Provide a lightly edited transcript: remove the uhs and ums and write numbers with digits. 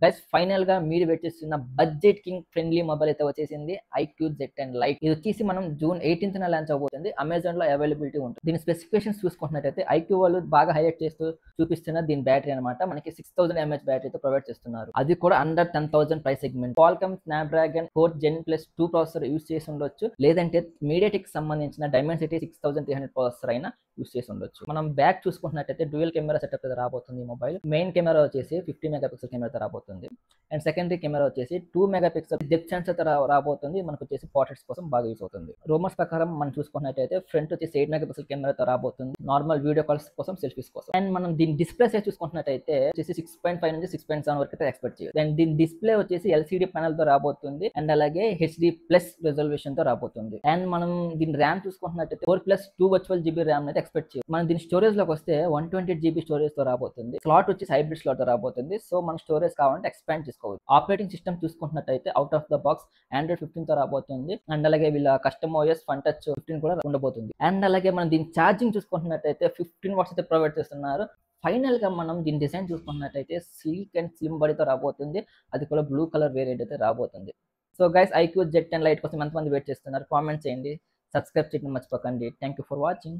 Guys final గా మీరు wait చేస్తున్న బడ్జెట్ కింగ్ ఫ్రెండ్లీ మొబైల్ అయితే వచ్చేసింది iQOO Z10 Lite. ఇది వచ్చేసి మనం జూన్ 18th లాంచ్ అవబోతుంది. అమెజాన్ లో అవైలబిలిటీ ఉంటుంది. దీని స్పెసిఫికేషన్స్ చూసుకున్నట్టయితే iQOO వాళ్ళు బాగా హైలైట్ చేస్తూ చూపిస్తున్న దీని బ్యాటరీ అనమాట. మనకి 6000 mAh బ్యాటరీతో ప్రొవైడ్ చేస్తున్నారు. అది కూడా under 10,000 price segment. Qualcomm Snapdragon 4 Gen Plus 2 processor use చేసి ఉండొచ్చు, లేదంటే MediaTek సంబంధించిన Dimensity 6300 ప్రాసెసర్ అయినా యూస్ చేసి ఉండొచ్చు. మనం బ్యాక్ చూసుకున్నట్టయితే డ్యూయల్ కెమెరా సెటప్ తో రాబోతుంది ఈ మొబైల్. మెయిన్ కెమెరా వచ్చేసి 50 మెగాపిక్సెల్ కెమెరాతో రాబోతుంది. అండ్ సెకండరీ కెమెరా వచ్చేసి 2 మెగాపిక్సెల్ డెప్త్ సెన్సర్ తో రాబోతుంది. మనకు వచ్చేసి పోర్ట్రేట్స్ కోసం బాగా యూస్ అవుతుంది. రూమర్స్ ప్రకారం మనం చూసుకున్నట్టయితే ఫ్రంట్ వచ్చేసి 8 మెగాపిక్సెల్ కెమెరాతో రాబోతుంది, నార్మల్ వీడియో కాల్స్ కోసం, సెల్ఫీస్ కోసం. అండ్ మనం దీని డిస్ప్లే సైజ్ చూసుకున్నట్టయితే వచ్చేసి 6.5 నుంచి 6.7 వరకు అయితే ఎక్స్పెక్ట్ చేయొచ్చు. అండ్ దీని డిస్ప్లే వచ్చేసి LCD ప్యానల్ తో రాబోతుంది, అండ్ అలాగే HD+ రెజల్యూషన్ తో రాబోతుంది. అండ్ మనం దీని ర్యామ్ చూసుకున్నట్టయితే 4+2 వర్చువల్ GB ర్యామ్ అయితే ఎక్స్పెక్ట్ చేయొచ్చు. మనం దీని స్టోరేజ్ లోకి వస్తే 128 GB స్టోరేజ్ తో రాబోతుంది. స్లాట్ వచ్చేసి హైబ్రిడ్ స్లాట్ తో రాబోతుంది. సో మన స్టోరేజ్ కావాలంటే ఎక్స్పాండ్ చేసుకోవచ్చు. ఆపరేటింగ్ సిస్టమ్ చూసుకున్నట్టయితే out of the box Android 15 తో రాబోతుంది. అండ్ అలాగే వీళ్ళ కస్టమ్ OS FunTouch 15 కూడా ఉండబోతుంది. అండ్ అలాగే మనం దీని ఛార్జింగ్ చూసుకున్నట్టయితే 15 వాట్స్ అయితే ప్రొవైడ్ చేస్తున్నారు. ఫైనల్ గా మనం దీని డిజైన్ చూసుకున్నట్టయితే స్లీక్ అండ్ స్లిమ్ బాడీతో రాబోతుంది. అది కూడా బ్లూ కలర్ వేరియంట్ అయితే రాబోతుంది. So guys iQOO Z10 Lite కోసం ఎంతమంది వెయిట్ చేస్తున్నారు కామెంట్ చేయండి. సబ్స్క్రైబ్ చేయడం మర్చిపోకండి. Thank you for watching.